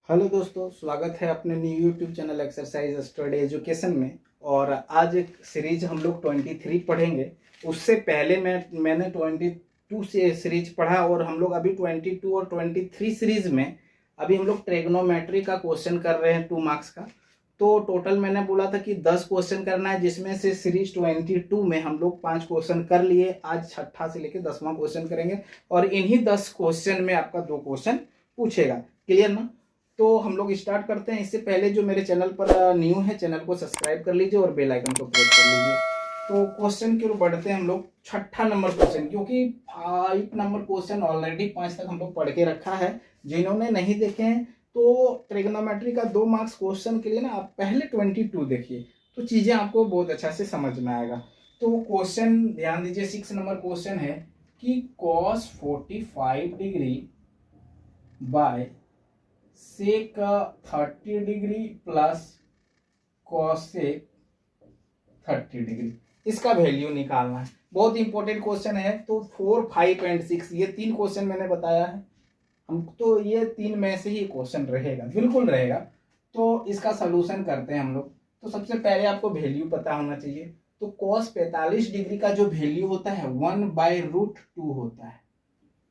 Hello दोस्तों, स्वागत है अपने new YouTube channel exercise study education में। और आज एक सीरीज हम लोग 23 पढ़ेंगे। उससे पहले मैंने 22 से सीरीज पढ़ा और हम लोग अभी 22 और 23 सीरीज में अभी हम लोग ट्रिग्नोमेट्री का क्वेश्चन कर रहे हैं 2 मार्क्स का। तो टोटल मैंने बोला था कि 10 क्वेश्चन करना है, जिसमें से सीरीज 22 में हम लोग 5 क्वेश्चन कर लिए। आज छठा से लेकर 10वां क्वेश्चन करेंगे और इन्हीं 10 क्वेश्चन में आपका 2 क्वेश्चन पूछेगा। क्लियर ना? तो हम लोग स्टार्ट करते हैं। इससे पहले जो मेरे चैनल पर न्यू है, चैनल को सब्सक्राइब कर लीजिए और बेल आइकन को प्रेस कर लीजिए। तो क्वेश्चन की ओर बढ़ते हैं हम लोग। छठा नंबर क्वेश्चन, क्योंकि 5 नंबर क्वेश्चन ऑलरेडी 5 तक हम लोग पढ़ के रखा है। जिन्होंने नहीं देखे हैं तो ट्रिग्नोमेट्री का 2 मार्क्स क्वेश्चन के लिए ना आप पहले 22 देखिए, तो चीजें आपको बहुत अच्छा से समझ में आएगा। तो क्वेश्चन ध्यान दीजिए, 6 नंबर क्वेश्चन है कि cos 45 degree by sec 30 degree plus cosec 30 degree, इसका वैल्यू निकालना है। बहुत इंपॉर्टेंट क्वेश्चन है। तो 4, 5 एंड 6 ये 3 क्वेश्चन मैंने बताया है। हम तो ये 3 में से ही क्वेश्चन रहेगा, बिल्कुल रहेगा। तो इसका सोल्यूशन करते हैं हम लोग। तो सबसे पहले आपको वैल्यू पता होना चाहिए। तो cos 45 डिग्री का जो वैल्यू होता है 1/√2 होता है।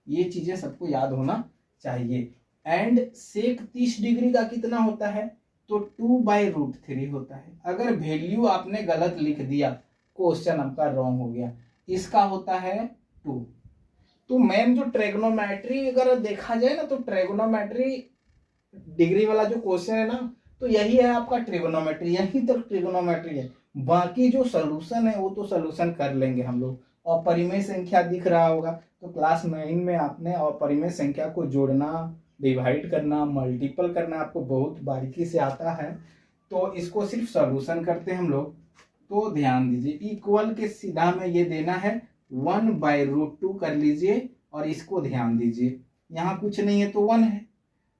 ये चीजें सबको याद होना चाहिए। एंड सेक 30 डिग्री का कितना होता है? तो 2/√3 होता है। अगर वैल्यू आपने गलत लिख दिया, क्वेश्चन आपका रॉन्ग हो गया। इसका होता है 2। तो मैम जो ट्रिग्नोमेट्री अगर देखा जाए ना, तो ट्रिग्नोमेट्री डिग्री वाला जो क्वेश्चन है ना, तो यही है आपका ट्रिग्नोमेट्री, यही तक ट्रिग्नोमेट्री है। बाकी जो सोल्यूशन है वो तो सोल्यूशन कर लेंगे हम लोग। और परिमेय संख्या दिख रहा होगा, तो क्लास 9 में आपने और परिमेय संख्या को जोड़ना, डिवाइड करना, मल्टीपल करना आपको बहुत बारीकी से आता है। तो इसको सिर्फ सोल्यूशन करते हैं हम लोग। तो ध्यान दीजिए, इक्वल के सीधा में ये देना है 1/√2 कर लीजिए। और इसको ध्यान दीजिए, यहाँ कुछ नहीं है तो 1 है।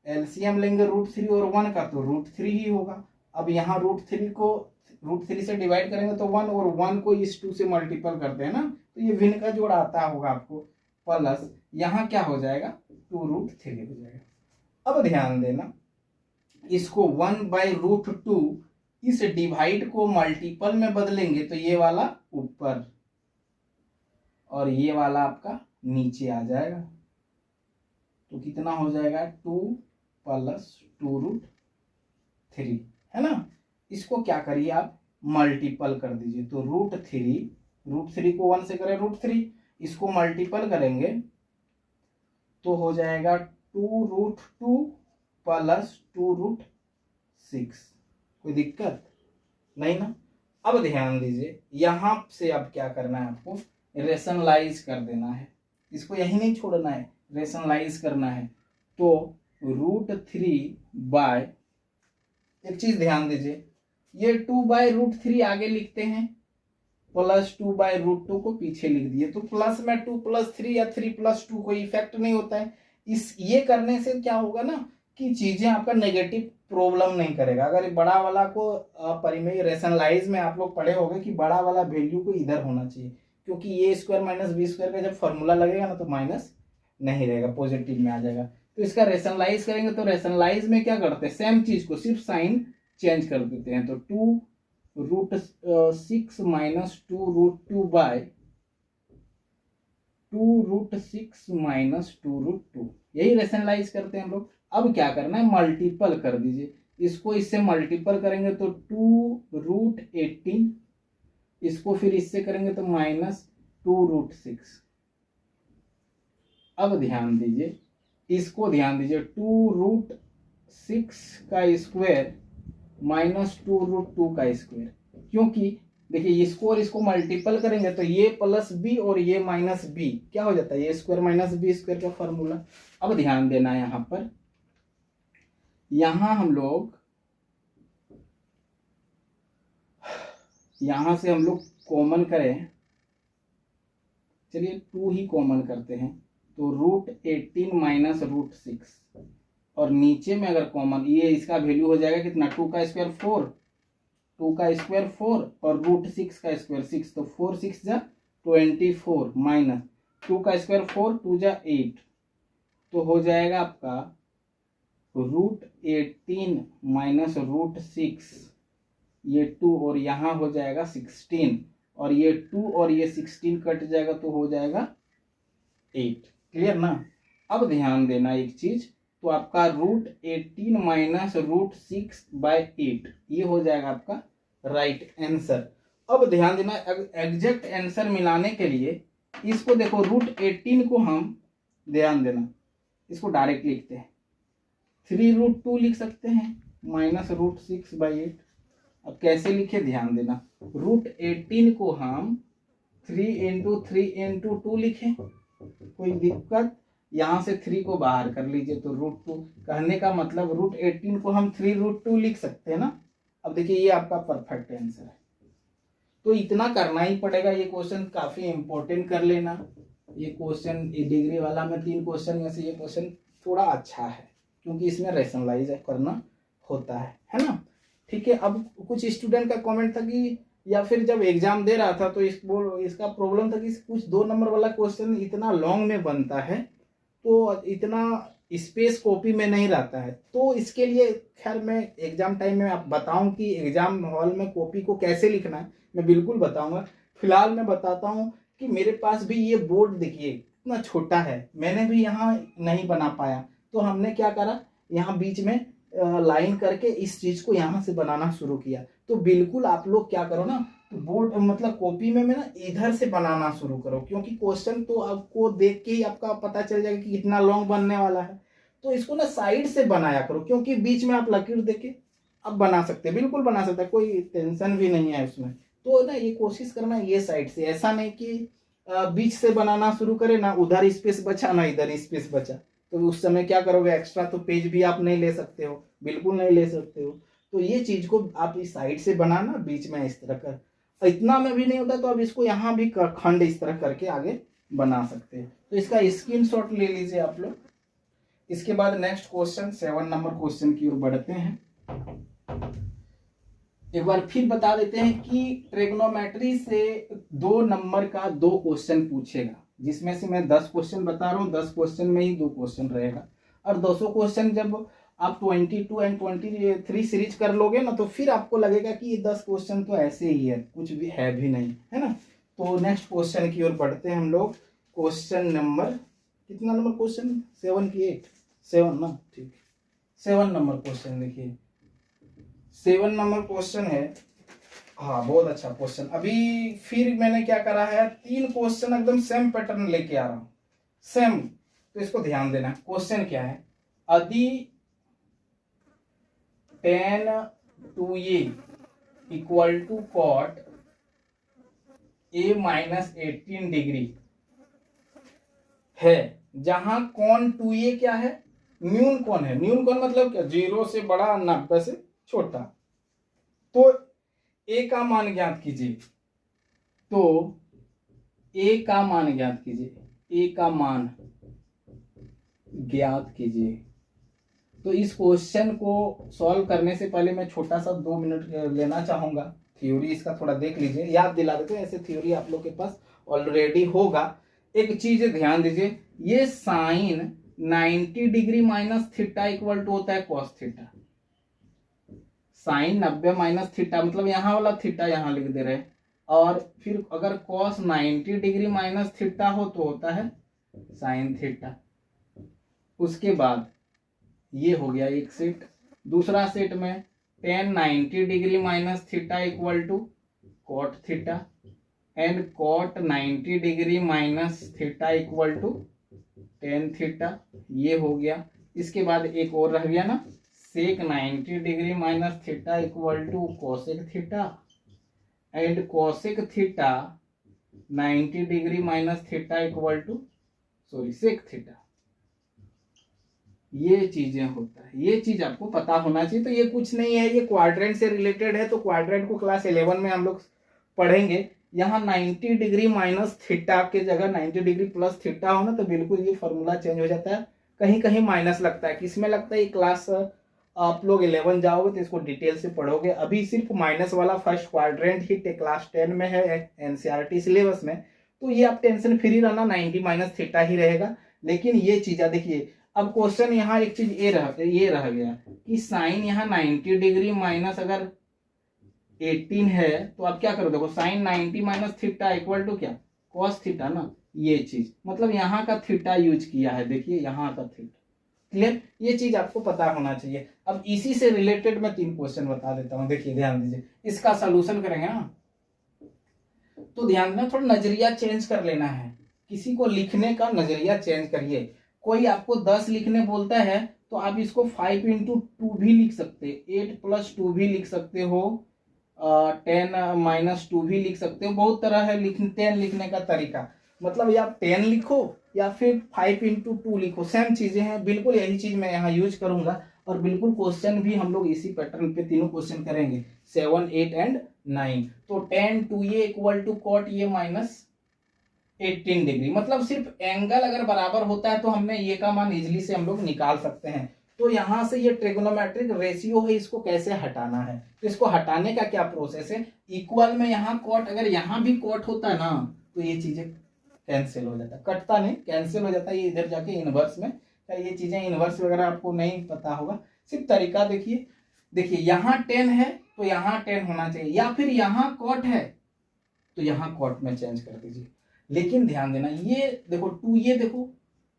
एलसीएम लेंगे √3 और 1 का, तो √3 ही होगा। अब यहाँ √3 को √3 से डिवाइड करेंगे तो 1, और 1 को इस 2 से मल्टीपल करते हैं ना, तो ये भिन्न का जोड़ आता होगा आपको। प्लस यहाँ क्या हो जाएगा? 2√3 हो जाएगा। अब ध्यान देना, इसको 1/√2 इस डिवाइड को मल्टीपल में बदलेंगे तो ये वाला ऊपर और ये वाला आपका नीचे आ जाएगा। तो कितना हो जाएगा? 2 + 2√3 है ना। इसको क्या करिए आप मल्टीपल कर दीजिए। तो √3 को 1 से करें √3, इसको मल्टीपल करेंगे तो हो जाएगा 2√2 + 2√6। कोई दिक्कत नहीं ना। अब ध्यान दीजिए, यहां से अब क्या करना है आपको? रेशनलाइज कर देना है। इसको यही नहीं छोड़ना है, रेशनलाइज करना है। तो √3 एक चीज ध्यान दीजिए, ये 2/√3 आगे लिखते हैं, प्लस 2/√2 को पीछे लिख दिए। तो प्लस में 2 + 3 या 3 + 2 कोई इफेक्ट नहीं होता है। ये करने से क्या होगा ना कि चीजें आपका नेगेटिव प्रॉब्लम नहीं करेगा। अगर बड़ा वाला को परिमेय रेशनलाइज में आप लोग पढ़े होंगे कि बड़ा वाला वैल्यू को इधर होना चाहिए, क्योंकि a² - b² का जब फॉर्मूला लगेगा ना तो माइनस नहीं रहेगा, पॉजिटिव में आ जाएगा। तो इसका रेशनलाइज करेंगे, तो रेशनलाइज में क्या करते हैं? सेम चीज को सिर्फ साइन चेंज कर देते हैं। तो 2√6 - 2√6 - 2√2, यही रेशनलाइज करते हैं हम लोग। अब क्या करना है? मल्टीपल कर दीजिए। इसको इससे मल्टीपल करेंगे तो 2√18, इसको फिर इससे करेंगे तो -2√6। अब ध्यान दीजिए, इसको ध्यान दीजिए, 2√6 का स्क्वायर -2√2 का स्क्वायर, क्योंकि देखिए इसको और इसको मल्टीपल करेंगे तो ये +b और ये -b क्या हो जाता है? ये स्क्वायर - b² का फॉर्मूला। अब ध्यान देना है यहां पर, यहां हम लोग यहां से हम लोग कॉमन करें, चलिए 2 ही कॉमन करते हैं। तो √18 - √6, और नीचे में अगर कॉमन, ये इसका वैल्यू हो जाएगा कितना? 2 का स्क्वायर 4, 2 का स्क्वायर 4 और √6 का स्क्वायर 6, तो 4 6 जा 24 माइनस 2 का स्क्वायर 4 2 जा 8, तो हो जाएगा आपका √18 माइनस √6, ये 2 और यहाँ हो जाएगा 16, और ये 2 और ये 16 कट जाएगा तो हो जाएगा 8। क्लियर ना। अब ध्यान देना एक चीज, तो आपका √18 माइनस √6/8 ये हो जाएगा आपका राइट आंसर। अब ध्यान देना, एग्जैक्ट आंसर मिलाने के लिए इसको देखो, √18 को हम, ध्यान देना, इसको डायरेक्ट लिखते हैं, 3√2 लिख सकते हैं माइनस √6/8। अब कैसे लिखे ध्यान देना, √18 को हम 3 × 3 × 2 लिखें, कोई दिक्कत, यहां से 3 को बाहर कर लीजिए तो √2। कहने का मतलब √18 को हम 3√2 लिख सकते हैं ना। अब देखिए ये आपका परफेक्ट आंसर है, तो इतना करना ही पड़ेगा। ये क्वेश्चन काफी इंपॉर्टेंट कर लेना। ये क्वेश्चन डिग्री वाला में 3 क्वेश्चन में से ये क्वेश्चन थोड़ा अच्छा है, क्योंकि इसमें रैशनलाइज करना होता है ना। ठीक है। अब कुछ स्टूडेंट का कमेंट था कि, या फिर जब एग्जाम दे रहा था तो इसका प्रॉब्लम था कि कुछ 2 नंबर वाला क्वेश्चन इतना लॉन्ग में बनता है, तो इतना स्पेस कॉपी में नहीं रहता है। तो इसके लिए खैर मैं एग्जाम टाइम में आप बताऊं कि एग्जाम हॉल में कॉपी को कैसे लिखना है, मैं बिल्कुल बताऊंगा। फिलहाल मैं बताता हूं कि मेरे पास भी ये बोर्ड देखिए इतना छोटा है, मैंने भी यहाँ नहीं बना पाया, तो हमने क्या करा, यहाँ बीच में लाइन करके इस चीज को यहाँ से बनाना शुरू किया। तो बिल्कुल आप लोग क्या करो ना, तो बोर्ड मतलब कॉपी में ना इधर से बनाना शुरू करो, क्योंकि क्वेश्चन तो आपको देख के ही आपका पता चल जाएगा कि कितना लॉन्ग बनने वाला है। तो इसको ना साइड से बनाया करो, क्योंकि बीच में आप लकीर देके आप बना सकते हैं, बिल्कुल बना सकते हैं, कोई टेंशन भी नहीं है उसमें। तो ना ये कोशिश करना ये साइड से, ऐसा नहीं कि बीच से बनाना शुरू करे, ना उधर स्पेस बचा ना इधर स्पेस बचा, तो उस समय क्या करोगे, एक्स्ट्रा तो पेज भी आप नहीं ले सकते हो, बिल्कुल नहीं ले सकते हो। तो ये चीज को आप इस साइड से बनाना, बीच में इस तरह कर, इतना में भी नहीं होता तो आप इसको यहाँ भी खंड इस तरह करके आगे बना सकते हैं। तो इसका स्क्रीनशॉट ले लीजिए आप लोग। इसके बाद नेक्स्ट क्वेश्चन 7 नंबर क्वेश्चन की ओर बढ़ते हैं। एक बार फिर बता देते हैं कि ट्रिग्नोमेट्री से 2 नंबर का 2 क्वेश्चन पूछेगा, जिसमें से मैं 10 क्वेश्चन बता रहा हूँ, 10 क्वेश्चन में ही 2 क्वेश्चन रहेगा। और 200 क्वेश्चन जब आप 22 एंड 23 सीरीज कर लोगे ना, तो फिर आपको लगेगा कि ये 10 क्वेश्चन तो ऐसे ही है, कुछ भी है भी नहीं, है ना। तो नेक्स्ट क्वेश्चन की ओर बढ़ते हैं हम लोग। क्वेश्चन नंबर, कितना नंबर क्वेश्चन, 7 की 8, 7 ना, ठीक, 7 नंबर क्वेश्चन देखिए। 7 नंबर क्वेश्चन है, हाँ बहुत अच्छा क्वेश्चन। अभी फिर मैंने क्या करा है, 3 क्वेश्चन एकदम सेम पैटर्न लेके आ रहा हूं, सेम। तो इसको ध्यान देना। क्वेश्चन क्या है, यदि tan 2a equal to cot a minus 18 degree है, जहां कौन 2a क्या है, न्यून कौन है। न्यून कौन मतलब क्या, 0 से बड़ा 90 से छोटा। तो a का मान ज्ञात कीजिए, तो a का मान ज्ञात कीजिए, a का मान ज्ञात कीजिए। तो इस क्वेश्चन को सॉल्व करने से पहले मैं छोटा सा 2 मिनट लेना चाहूंगा। थ्योरी इसका थोड़ा देख लीजिए, याद दिला देते हैं, ऐसे थ्योरी आप लोग के पास ऑलरेडी होगा। एक चीज ध्यान दीजिए, ये sine 90 degree minus theta equal to होता है cos theta. Sine 90 minus theta मतलब यहाँ वाला थीटा यहाँ लिख दे रहे, और फिर अगर कॉस 90 डिग्री माइनस थीटा हो तो होता है साइन थीटा। उसके बाद ये हो गया एक सेट। दूसरा सेट में tan 90 degree minus theta equal to cot theta, and cot 90 degree minus theta equal to tan theta, ये हो गया। इसके बाद एक और रह गया ना, sec 90 degree minus theta equal to cosec theta, and cosec theta 90 degree minus theta equal to sec theta. ये चीजें होता है, ये चीज आपको पता होना चाहिए। तो ये कुछ नहीं है, ये क्वाड्रेंट से रिलेटेड है, तो क्वाड्रेंट को क्लास 11 में हम लोग पढ़ेंगे। यहाँ 90 डिग्री माइनस थीटा के जगह 90 डिग्री प्लस थीटा हो ना, तो बिल्कुल ये फॉर्मूला चेंज हो जाता है। कहीं कहीं माइनस लगता है, किसमें लगता है, ये क्लास आप लोग 11 जाओगे तो इसको डिटेल से पढ़ोगे। अभी सिर्फ माइनस वाला फर्स्ट क्वाड्रेंट ही क्लास 10 में है एनसीईआरटी सिलेबस में, तो ये आप टेंशन फ्री रहना, 90 माइनस थीटा ही रहेगा। लेकिन ये चीज देखिए, अब क्वेश्चन यहाँ एक चीज ये रह गया कि साइन यहाँ 90 डिग्री माइनस अगर 18 है तो आप क्या करो, देखो sine 90 minus theta equal to क्या, कॉस थीटा ना, ये चीज मतलब यहाँ का थीटा यूज किया है, देखिए यहाँ का थीटा। क्लियर, ये चीज आपको पता होना चाहिए। अब इसी से रिलेटेड मैं 3 क्वेश्चन बता देता हूँ, देखिए ध्यान दीजिए, इसका सोल्यूशन करेंगे ना, तो ध्यान देना, थोड़ा नजरिया चेंज कर लेना है, किसी को लिखने का नजरिया चेंज करिए। कोई आपको 10 लिखने बोलता है तो आप इसको 5 इंटू 2 भी लिख सकते, 8 प्लस 2 भी लिख सकते हो, 10 माइनस 2 भी लिख सकते हो, बहुत तरह है 10 लिखने का तरीका। मतलब या 10 लिखो या फिर 5 इंटू 2 लिखो, सेम चीजें हैं, बिल्कुल यही चीज मैं यहाँ यूज करूंगा। और बिल्कुल क्वेश्चन भी हम लोग इसी पैटर्न पे तीनों क्वेश्चन करेंगे, 7, 8 एंड 9। तो tan 2a equal to cot ये माइनस 18 डिग्री, मतलब सिर्फ एंगल अगर बराबर होता है तो हमने ये का मान इजिली से हम लोग निकाल सकते हैं। तो यहां से ये ट्रिगोनोमेट्रिक रेशियो है, इसको कैसे हटाना है, तो इसको हटाने का क्या प्रोसेस है, इक्वल में यहाँ कॉट, अगर यहाँ भी कॉट होता है ना तो ये चीजें कैंसिल हो जाता है, कटता नहीं कैंसिल हो जाता है, ये इधर जाके इनवर्स में, ये चीजें इनवर्स वगैरह आपको नहीं पता होगा, सिर्फ तरीका देखिए। देखिए यहाँ 10 है तो यहाँ 10 होना चाहिए, या फिर यहाँ कॉट है तो यहाँ कॉट में चेंज कर दीजिए। लेकिन ध्यान देना, ये देखो 2 ये देखो,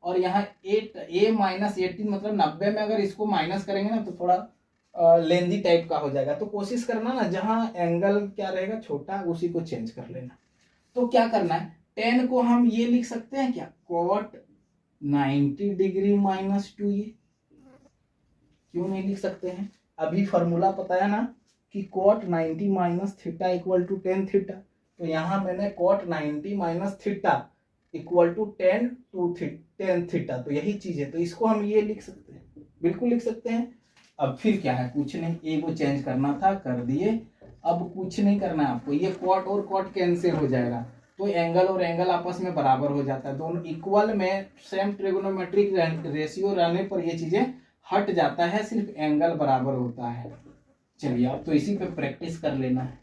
और यहाँ 8a माइनस 18 मतलब 90 में अगर इसको माइनस करेंगे ना तो थोड़ा लेंदी टाइप का हो जाएगा। तो कोशिश करना ना, जहाँ एंगल क्या रहेगा छोटा उसी को चेंज कर लेना। तो क्या करना है, 10 को हम ये लिख सकते हैं क्या, कॉट 90 डिग्री माइनस 2 ये, क्यों नहीं लिख सकते हैं, अभी फॉर्मूला पता है ना कि cot 90 minus theta equal to 10 theta. तो यहाँ मैंने cot 90 minus theta equal to 10 theta, तो यही चीज है, तो इसको हम ये लिख सकते हैं, बिल्कुल लिख सकते हैं। अब फिर क्या है, कुछ नहीं, ए को चेंज करना था कर दिए, अब कुछ नहीं करना है आपको, ये कॉट और कॉट कैंसिल हो जाएगा, तो एंगल और एंगल आपस में बराबर हो जाता है, दोनों इक्वल में सेम ट्रिगोनोमेट्रिक रेशियो रहने पर ये चीजें हट जाता है, सिर्फ एंगल बराबर होता है। चलिए आप तो इसी पे प्रैक्टिस कर लेना है,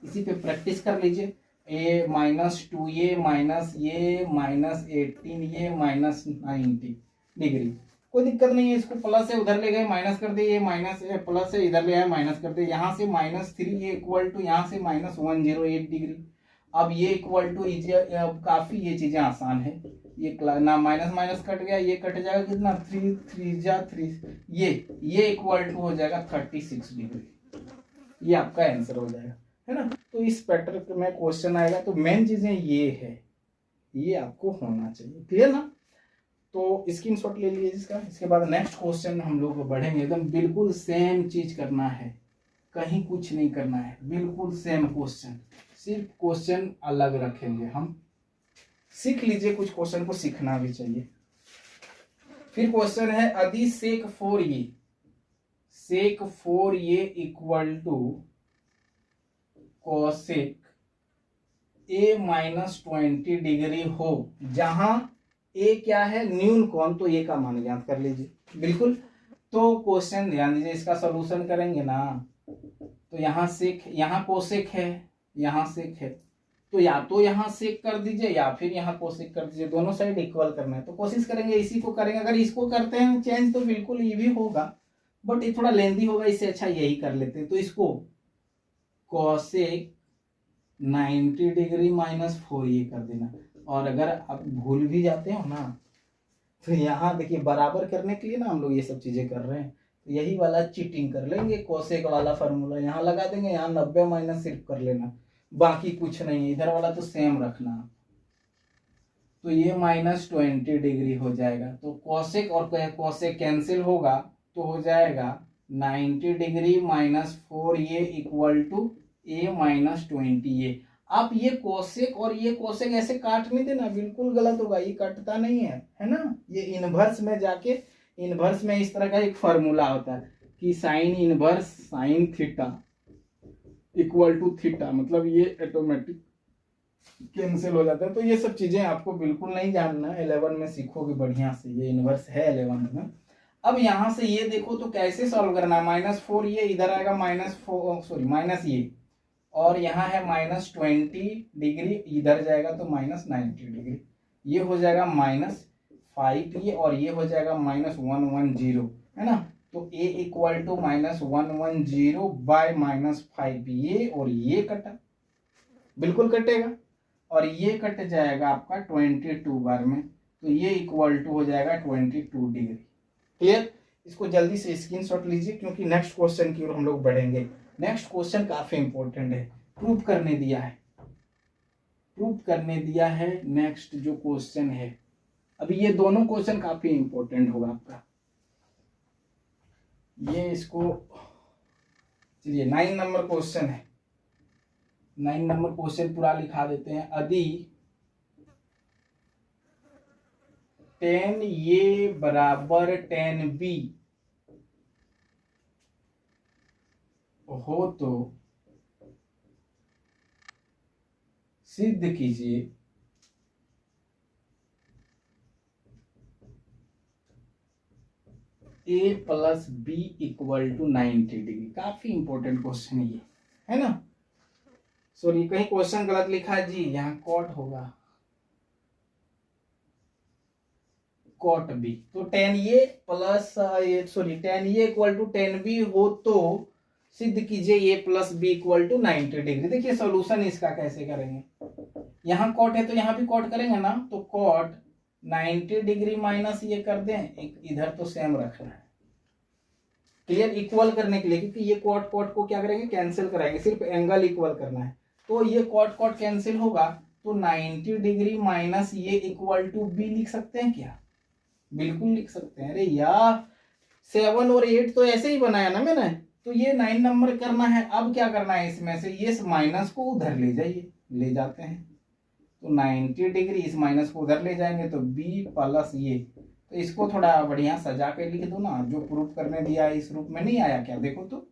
इसी पे प्रैक्टिस कर लीजिए। a माइनस 2a माइनस ये माइनस 18 ये माइनस 90 डिग्री, कोई दिक्कत नहीं है, इसको प्लस से उधर ले गए माइनस कर दिए, ये माइनस है प्लस से इधर ले आए माइनस कर दिए, यहाँ से -3 ये इक्वल टू यहाँ से -108 डिग्री। अब ये इक्वल टू, काफी ये चीजें आसान है, ये ना माइनस माइनस कट गया, ये कट जाएगा कितना 3 3 जा 3, ये इक्वल टू हो जाएगा 36 डिग्री, ये आपका आंसर हो जाएगा, है ना। तो इस पैटर्न में क्वेश्चन आएगा, तो मेन चीजें ये है, ये आपको होना चाहिए, क्लियर ना। तो स्क्रीनशॉट ले लीजिए इसका। इसके बाद नेक्स्ट क्वेश्चन हम लोग बढ़ेंगे, एकदम बिल्कुल सेम चीज करना है, कहीं कुछ नहीं करना है, बिल्कुल सेम क्वेश्चन, सिर्फ क्वेश्चन अलग रखेंगे हम। सीख लीजिए, कुछ क्वेश्चन को सीखना भी चाहिए। फिर क्वेश्चन है यदि sec 4a equal to cosec a minus 20 degree हो, जहां a क्या है न्यून कोण, तो a का मान ज्ञात कर लीजिए। बिल्कुल, तो क्वेश्चन ध्यान दीजिए, इसका सॉल्यूशन करेंगे ना, तो यहाँ सेक, यहाँ कोसेक है, यहाँ सेक है, तो या तो यहाँ सेक कर दीजिए या फिर यहाँ कोसेक कर दीजिए, दोनों साइड इक्वल करना है। तो कोशिश करेंगे इसी को करेंगे, अगर इसको करते हैं चेंज तो बिल्कुल ये भी होगा, बट ये थोड़ा लेंदी होगा, इससे अच्छा यही कर लेते हैं। तो इसको कोसेक 90 डिग्री माइनस 4 ये कर देना, और अगर आप भूल भी जाते हो ना तो यहाँ देखिए बराबर करने के लिए ना हम लोग ये सब चीजें कर रहे हैं, तो यही वाला चीटिंग कर लेंगे, कोसेक वाला फार्मूला यहाँ लगा देंगे, यहाँ 90 माइनस सिर्फ कर लेना, बाकी कुछ नहीं, इधर वाला तो सेम रखना। तो ये -20 डिग्री हो जाएगा, तो कोसेक और कोसेक कैंसिल होगा, तो हो जाएगा 90 डिग्री माइनस 4 ये इक्वल टू a माइनस 20 ये। आप ये कोसेक और ये कोसेक ऐसे काट नहीं देना, बिल्कुल गलत होगा, ये कटता नहीं है ना। ये इनवर्स में जाके, इनवर्स में इस तरह का एक फॉर्मूला होता है कि sine inverse sine theta equal to theta, मतलब ये ऑटोमेटिक कैंसिल हो जाता है। तो ये सब चीजें आपको बिल्कुल नहीं जानना, 11 में सीखोगे बढ़िया से, ये इनवर्स है 11 में। अब यहां से ये देखो तो कैसे सॉल्व करना है, -4 ये इधर आएगा माइनस ये, और यहाँ है -20 डिग्री, इधर जाएगा तो -90 डिग्री, ये हो जाएगा 5a और ये हो जाएगा -110, है ना। तो a equal to -110 bye -5a, और ये कटा, बिल्कुल कटेगा, और ये कट जाएगा आपका 22 बार में, तो ये इक्वल टू हो जाएगा 22 डिग्री। क्लियर। इसको जल्दी से स्क्रीनशॉट लीजिए क्योंकि नेक्स्ट क्वेश्चन की ओर हम लोग बढ़ेंगे। नेक्स्ट क्वेश्चन काफी इंपॉर्टेंट है, प्रूव करने दिया है, प्रूव करने दिया है। नेक्स्ट जो क्वेश्चन है, अभी ये दोनों क्वेश्चन काफी इंपॉर्टेंट होगा आपका। ये इसको चलिए 9 नंबर क्वेश्चन है, 9 नंबर क्वेश्चन पूरा लिखा देते हैं। यदि 10a बराबर 10b हो तो सिद्ध कीजिए a plus B equal to 90 degree. काफी इंपॉर्टेंट क्वेश्चन ये, है ना। सॉरी, कहीं क्वेश्चन गलत लिखा है जी, यहाँ कॉट होगा, कॉट बी। तो 10a plus sorry 10a equal to 10b हो तो सिद्ध कीजिए a plus B equal to 90 degree. देखिए सॉल्यूशन इसका कैसे करेंगे, यहाँ कॉट है तो यहाँ भी कॉट करेंगे ना, तो कॉट 90 डिग्री माइनस ये कर दें, एक इधर तो सेम रखना है। क्लियर, इक्वल करने के लिए, क्योंकि ये कॉट कॉट को क्या करेंगे, कैंसिल कराएंगे, सिर्फ एंगल इक्वल करना है। तो ये कॉट कॉट कैंसिल होगा, तो 90 डिग्री माइनस ये इक्वल टू बी लिख सकते हैं क्या, बिल्कुल लिख सकते हैं। अरे यार 7 और 8 तो ऐसे ही बनाया ना मैंने, तो ये 9 नंबर करना है। अब क्या करना है, इसमें से ये माइनस को उधर ले जाइए, ले जाते हैं, तो 90 डिग्री इस माइनस को उधर ले जाएंगे, तो b प्लस ये, तो इसको थोड़ा बढ़िया सजा के लिख दो ना, जो प्रूफ करने दिया है इस रूप में नहीं आया क्या, देखो तो।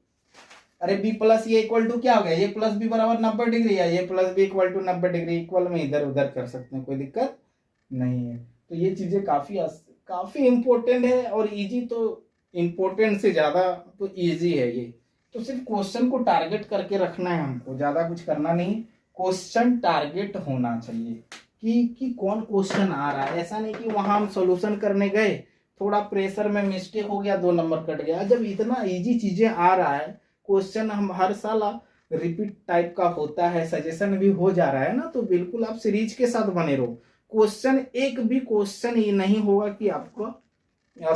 अरे b प्लस ये इक्वल टू क्या हो गया, ये प्लस बी बराबर 90 डिग्री है, ये plus B equal to 90 degree, equal में इधर उधर कर सकते हैं, कोई दिक्कत नहीं है। तो ये चीजें काफी इंपॉर्टेंट है, और इजी तो इंपॉर्टेंट से ज्यादा तो इजी है ये। तो सिर्फ क्वेश्चन को टारगेट करके रखना है हमको, ज्यादा कुछ करना नहीं, क्वेश्चन टारगेट होना चाहिए कि कौन क्वेश्चन आ रहा है। ऐसा नहीं कि वहां हम सॉल्यूशन करने गए, थोड़ा प्रेशर में मिस्टेक हो गया, 2 नंबर कट गया। जब इतना इजी चीजें आ रहा है, क्वेश्चन हम हर साल रिपीट टाइप का होता है, सजेशन भी हो जा रहा है ना, तो बिल्कुल आप सीरीज के साथ बने रहो। क्वेश्चन एक भी क्वेश्चन ये नहीं होगा कि आपको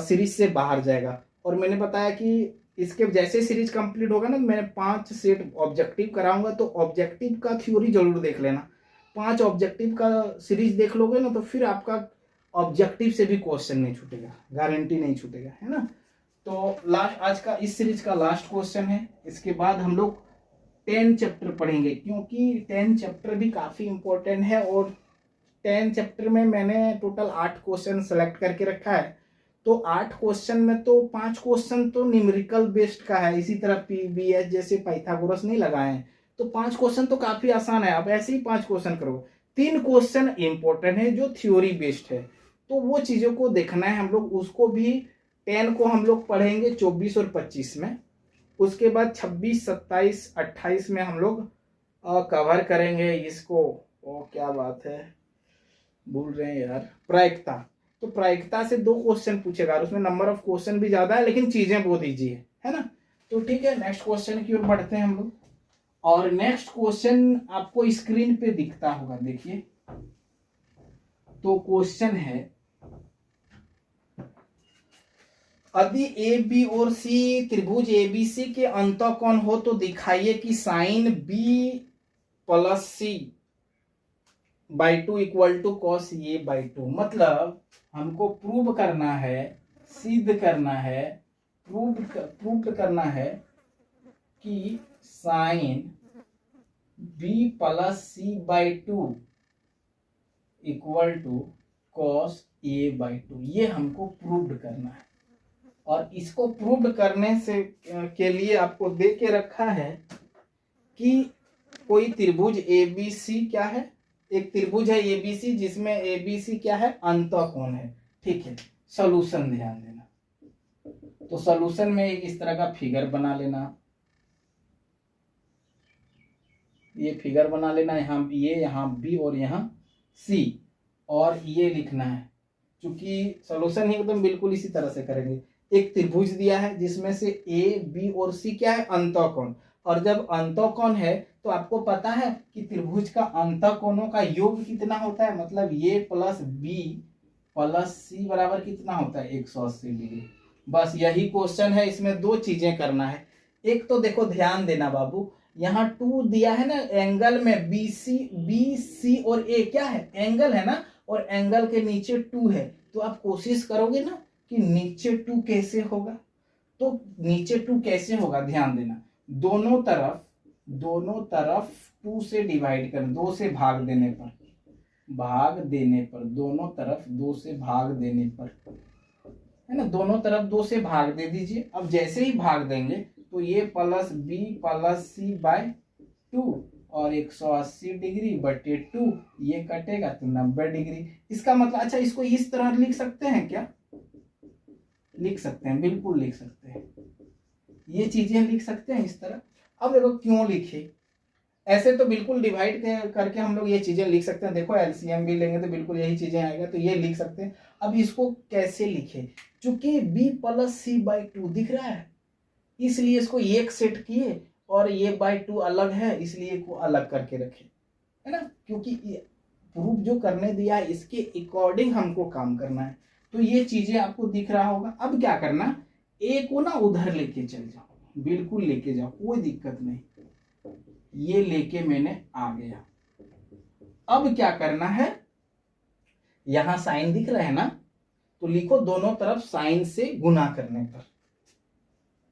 सीरीज से बाहर जाएगा। और मैंने बताया कि इसके जैसे सीरीज कंप्लीट होगा ना, मैं 5 सेट ऑब्जेक्टिव कराऊंगा, तो ऑब्जेक्टिव का थ्योरी जरूर देख लेना। 5 ऑब्जेक्टिव का सीरीज देख लोगे ना, तो फिर आपका ऑब्जेक्टिव से भी क्वेश्चन नहीं छूटेगा, गारंटी नहीं छूटेगा, है ना। तो लास्ट आज का इस सीरीज का लास्ट क्वेश्चन है। इसके बाद हम लोग 10 चैप्टर पढ़ेंगे, क्योंकि 10 चैप्टर भी काफी इंपॉर्टेंट है, और 10 चैप्टर में मैंने टोटल 8 क्वेश्चन सेलेक्ट करके रखा है। तो 8 क्वेश्चन में तो 5 क्वेश्चन तो न्यूमेरिकल बेस्ड का है, इसी तरह पीबीएस जैसे पाइथागोरस नहीं लगाए हैं, तो 5 क्वेश्चन तो काफी आसान है, आप ऐसे ही 5 क्वेश्चन करो। 3 क्वेश्चन इंपॉर्टेंट है जो थ्योरी बेस्ड है, तो वो चीजों को देखना है हम लोग। उसको भी 10 को हम लोग पढ़ेंगे 24 और 25 में, उसके बाद 26, 27, 28 में हम लोग कवर करेंगे इसको। ओ क्या बात है, भूल रहे हैं यार, प्रायिकता। तो प्रायिकता से 2 क्वेश्चन पूछेगा, और उसमें नंबर ऑफ क्वेश्चन भी ज्यादा है, लेकिन चीजें बहुत इजी है ना। तो ठीक है, नेक्स्ट क्वेश्चन की ओर बढ़ते हैं हम लोग। और नेक्स्ट क्वेश्चन आपको स्क्रीन पे दिखता होगा, देखिए। तो क्वेश्चन है, यदि ए बी और सी त्रिभुज एबीसी के अंतःकोण हो तो दिखाइए कि sine B plus C by 2 equal to cos A by 2। मतलब हमको प्रूव करना है, सिद्ध करना है, प्रूव करना है कि sine B plus C by 2 equal to cos A by 2, ये हमको प्रूव करना है। और इसको प्रूव करने से के लिए आपको दे के रखा है कि कोई त्रिभुज एबीसी क्या है, एक त्रिभुज है एबीसी जिसमें एबीसी क्या है, अंतःकोण है। ठीक है, सॉल्यूशन ध्यान देना। तो सॉल्यूशन में एक इस तरह का फिगर बना लेना, ये फिगर बना लेना, यहाँ ये, यहाँ बी और यहाँ सी, और ये लिखना है चूंकि सोल्यूशन ही एकदम बिल्कुल इसी तरह से करेंगे। एक त्रिभुज दिया है जिसमें से ए बी और सी क्या है, अंतःकोण, और जब अंतःकोण है तो आपको पता है कि त्रिभुज का अंतःकोणों का योग कितना होता है, मतलब ए प्लस बी प्लस सी बराबर कितना होता है, 180 डिग्री। बस यही क्वेश्चन है, इसमें दो चीजें करना है। एक तो देखो ध्यान देना बाबू, यहाँ 2 दिया है ना एंगल में, बी सी और ए क्या है, एंगल है ना, और एंगल के नीचे 2 है, तो आप कोशिश करोगे ना कि नीचे 2 कैसे होगा। तो नीचे 2 कैसे होगा, ध्यान देना, दोनों तरफ 2 से डिवाइड कर, 2 से भाग देने पर, दोनों तरफ 2 से भाग देने पर, है ना, दोनों तरफ 2 से भाग दे दीजिए। अब जैसे ही भाग देंगे तो ये प्लस बी प्लस सी बाय 2 और 180 डिग्री बटे 2, ये कटेगा तो 90 डिग्री। इसका मतलब, अच्छा इसको इस तरह लिख सकते हैं क्या, लिख सकते हैं, बिल्कुल लिख सकते हैं, ये चीजें लिख सकते हैं इस तरह। अब देखो क्यों लिखे, ऐसे तो बिल्कुल डिवाइड करके हम लोग ये चीजें लिख सकते हैं, देखो एलसीएम भी लेंगे तो बिल्कुल यही चीजें आएगा, तो ये लिख सकते हैं। अब इसको कैसे लिखे, चूंकि b प्लस सी बाई 2 दिख रहा है इसलिए इसको एक सेट किए, और ये बाई 2 अलग है इसलिए को अलग करके रखे, है ना, क्योंकि प्रूफ जो करने दिया है इसके अकॉर्डिंग हमको काम करना है। तो ये चीजें आपको दिख रहा होगा। अब क्या करना, ए को ना उधर लेके चल जाओ, बिल्कुल लेके जाओ, कोई दिक्कत नहीं, ये लेके मैंने आ गया। अब क्या करना है, यहां साइन दिख रहा है ना, तो लिखो दोनों तरफ साइन से गुना करने पर,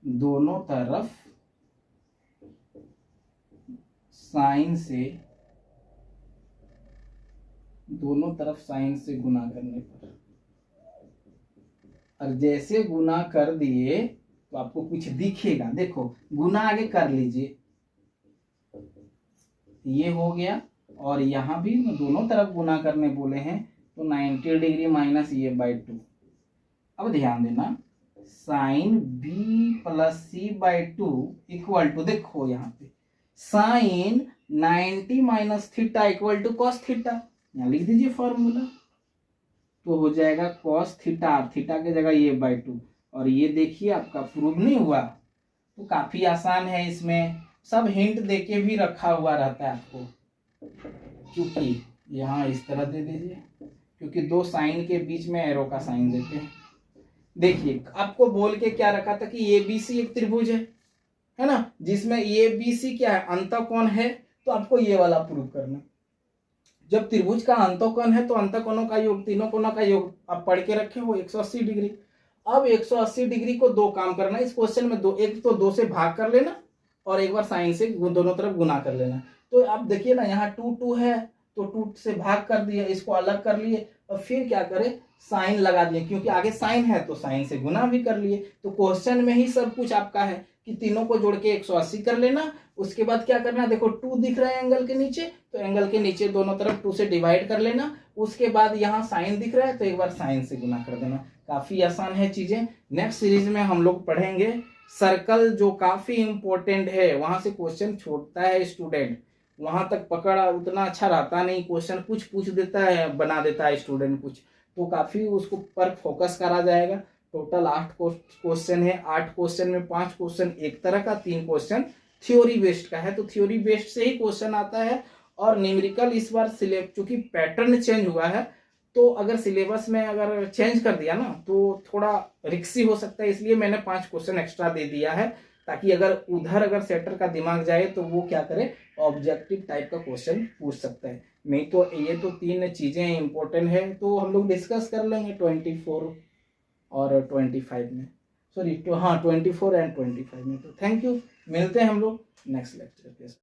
दोनों तरफ साइन से गुना करने पर, और जैसे गुना कर दिए तो आपको कुछ दिखेगा, देखो गुना आगे कर लीजिए, ये हो गया, और यहां भी दोनों तरफ गुना करने बोले हैं तो 90 डिग्री माइनस ये बाई 2। अब ध्यान देना, sine B plus C by 2 equal to, देखो यहाँ पे sine 90 minus theta equal to cos theta, यहाँ लिख दीजिए फॉर्मूला, तो हो जाएगा कॉस थीटा, थीटा की जगह ये बाई 2, और ये देखिए आपका प्रूव नहीं हुआ। तो काफी आसान है, इसमें सब हिंट देके भी रखा हुआ रहता है आपको, क्योंकि यहाँ इस तरह दे दीजिए, क्योंकि दो साइन के बीच में एरो का साइन देते हैं। देखिए आपको बोल के क्या रखा था कि एबीसी एक त्रिभुज है ना, जिसमें एबीसी क्या है, अंतःकोण है, तो आपको ये वाला प्रूव करना। जब त्रिभुज का अंतःकोण है तो अंतःकोणों का योग, तीनों कोणों का योग आप पढ़ के रखे हो 180 डिग्री। अब 180 डिग्री को दो काम करना इस क्वेश्चन में, दो, एक तो 2 से भाग कर लेना और एक बार साइन से दोनों तरफ गुना कर लेना। तो आप देखिए ना, यहाँ 2 2 है तो 2 से भाग कर दिया, इसको अलग कर लिए, और फिर क्या करें, साइन लगा दिए, क्योंकि आगे साइन है तो साइन से गुना भी कर लिए। तो क्वेश्चन में ही सब कुछ आपका है कि तीनों को जोड़ के 180 कर लेना। उसके बाद क्या करना, देखो 2 दिख रहा है एंगल के नीचे, तो एंगल के नीचे दोनों तरफ 2 से डिवाइड कर लेना। उसके बाद यहाँ साइन दिख रहा है तो एक बार साइन से गुना कर देना। काफी आसान है चीजें। नेक्स्ट सीरीज में हम लोग पढ़ेंगे सर्कल, जो काफी इंपॉर्टेंट है, वहां से क्वेश्चन छोड़ता है स्टूडेंट, वहां तक पकड़ उतना अच्छा रहता नहीं, क्वेश्चन कुछ पूछ देता है, बना देता है स्टूडेंट कुछ, तो काफी उसको पर फोकस करा जाएगा। टोटल 8 क्वेश्चन है, 8 क्वेश्चन में 5 क्वेश्चन एक तरह का, 3 क्वेश्चन थ्योरी बेस्ड का है, तो थ्योरी बेस्ड से ही क्वेश्चन आता है। और न्यूमेरिकल इस बार चूंकि पैटर्न चेंज हुआ है, तो अगर सिलेबस में अगर चेंज कर दिया ना तो थोड़ा रिक्सी हो सकता है, इसलिए मैंने 5 क्वेश्चन एक्स्ट्रा दे दिया है, ताकि अगर सेटर का दिमाग जाए तो वो क्या करे, ऑब्जेक्टिव टाइप का क्वेश्चन पूछ सकता है। नहीं तो ये तो 3 चीजें इंपॉर्टेंट है, तो हम लोग डिस्कस कर लेंगे 24 और 25 में, सॉरी 24 एंड 25 में। तो थैंक यू, मिलते हैं हम लोग नेक्स्ट लेक्चर के साथ।